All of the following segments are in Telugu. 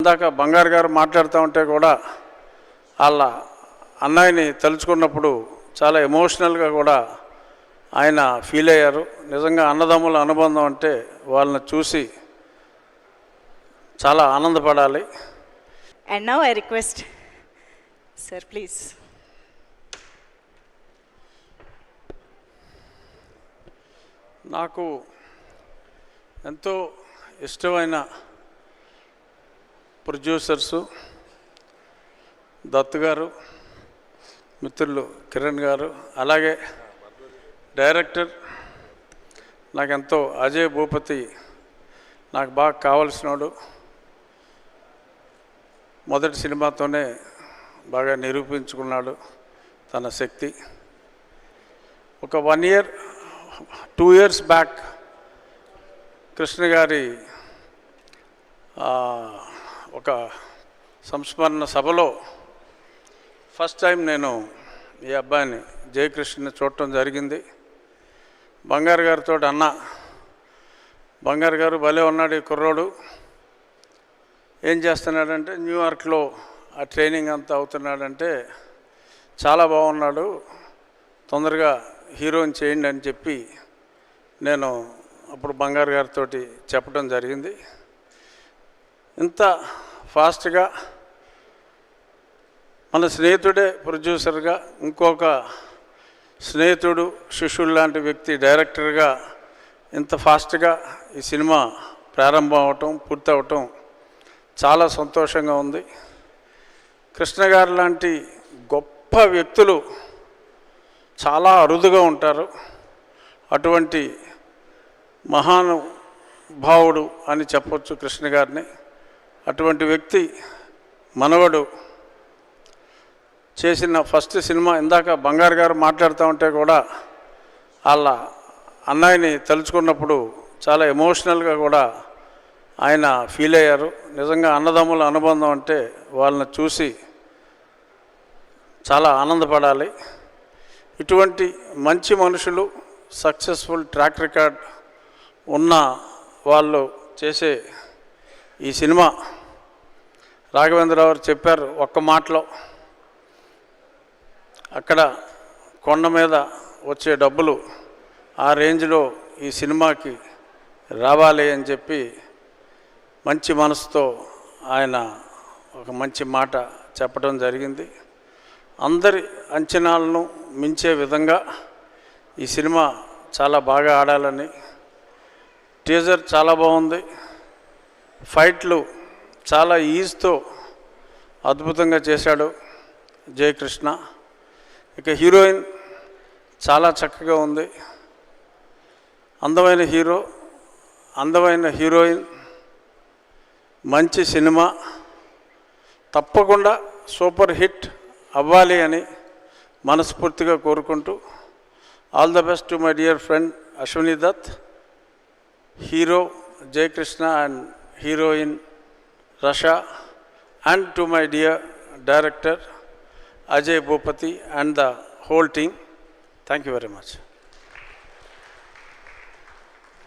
ఇందాక బంగారు గారు మాట్లాడుతూ ఉంటే కూడా వాళ్ళ అన్నయ్యని తలుచుకున్నప్పుడు చాలా ఎమోషనల్గా కూడా ఆయన ఫీల్ అయ్యారు. నిజంగా అన్నదమ్ముల అనుబంధం అంటే వాళ్ళని చూసి చాలా ఆనందపడాలి. And now I request, sir, please. నాకు ఎంతో ఇష్టమైన ప్రొడ్యూసర్సు దత్ గారు, మిత్రులు కిరణ్ గారు, అలాగే డైరెక్టర్ నాకెంతో అజయ్ భూపతి నాకు బాగా కావలసినోడు. మొదటి సినిమాతోనే బాగా నిరూపించుకున్నాడు తన శక్తి. ఒక 1 year 2 years బ్యాక్ కృష్ణ గారి ఒక సంస్మరణ సభలో ఫస్ట్ టైం నేను ఈ అబ్బాయిని జయకృష్ణని చూడటం జరిగింది. బంగారు గారితో అన్న, బంగారు గారు భలే ఉన్నాడు ఈ కుర్రోడు, ఏం చేస్తున్నాడంటే న్యూయార్క్లో ఆ ట్రైనింగ్ అంతా అవుతున్నాడంటే చాలా బాగున్నాడు, తొందరగా హీరోయిన్ చేయండి అని చెప్పి నేను అప్పుడు బంగారు గారితో చెప్పడం జరిగింది. ఇంత ఫాస్ట్గా మన స్నేహితుడే ప్రొడ్యూసర్గా, ఇంకొక స్నేహితుడు శిష్యుడు లాంటి వ్యక్తి డైరెక్టర్గా ఇంత ఫాస్ట్గా ఈ సినిమా ప్రారంభం అవటం, పూర్తి అవటం చాలా సంతోషంగా ఉంది. కృష్ణ గారు లాంటి గొప్ప వ్యక్తులు చాలా అరుదుగా ఉంటారు. అటువంటి మహానుభావుడు అని చెప్పొచ్చు కృష్ణ గారిని. అటువంటి వ్యక్తి మనవడు చేసిన ఫస్ట్ సినిమా, ఇందాక బంగారు గారు మాట్లాడుతూ ఉంటే కూడా వాళ్ళ అన్నయ్యని తలుచుకున్నప్పుడు చాలా ఎమోషనల్గా కూడా ఆయన ఫీల్ అయ్యారు. నిజంగా అన్నదమ్ముల అనుబంధం అంటే వాళ్ళని చూసి చాలా ఆనందపడాలి. ఇటువంటి మంచి మనుషులు, సక్సెస్ఫుల్ ట్రాక్ రికార్డ్ ఉన్న వాళ్ళు చేసే ఈ సినిమా, రాఘవేంద్రరావు చెప్పారు ఒక్క మాటలో, అక్కడ కొండ మీద వచ్చే డబ్బులు ఆ రేంజ్లో ఈ సినిమాకి రావాలి అని చెప్పి మంచి మనసుతో ఆయన ఒక మంచి మాట చెప్పడం జరిగింది. అందరి అంచనాలను మించే విధంగా ఈ సినిమా చాలా బాగా ఆడాలని. టీజర్ చాలా బాగుంది, ఫైట్లు చాలా ఈజ్తో అద్భుతంగా చేశాడు జయకృష్ణ. ఇక హీరోయిన్ చాలా చక్కగా ఉంది, అందమైన హీరో, అందమైన హీరోయిన్, మంచి సినిమా, తప్పకుండా సూపర్ హిట్ అవ్వాలి అని మనస్ఫూర్తిగా కోరుకుంటూ, all the best to my dear friend Ashwini Dutt, hero Jayakrishna and heroine Rasha, and to my dear director Ajay Bhupati and the whole team. Thank you very much.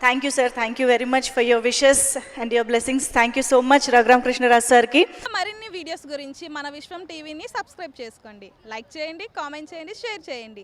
Thank you, sir. Thank you very much for your wishes and your blessings. Thank you so much, Raghuram Krishnaraj sir ki. మరిన్ని వీడియోస్ గురించి మన విశ్వం టీవీని సబ్స్క్రైబ్ చేసుకోండి, లైక్ చేయండి, కామెంట్ చేయండి, షేర్ చేయండి.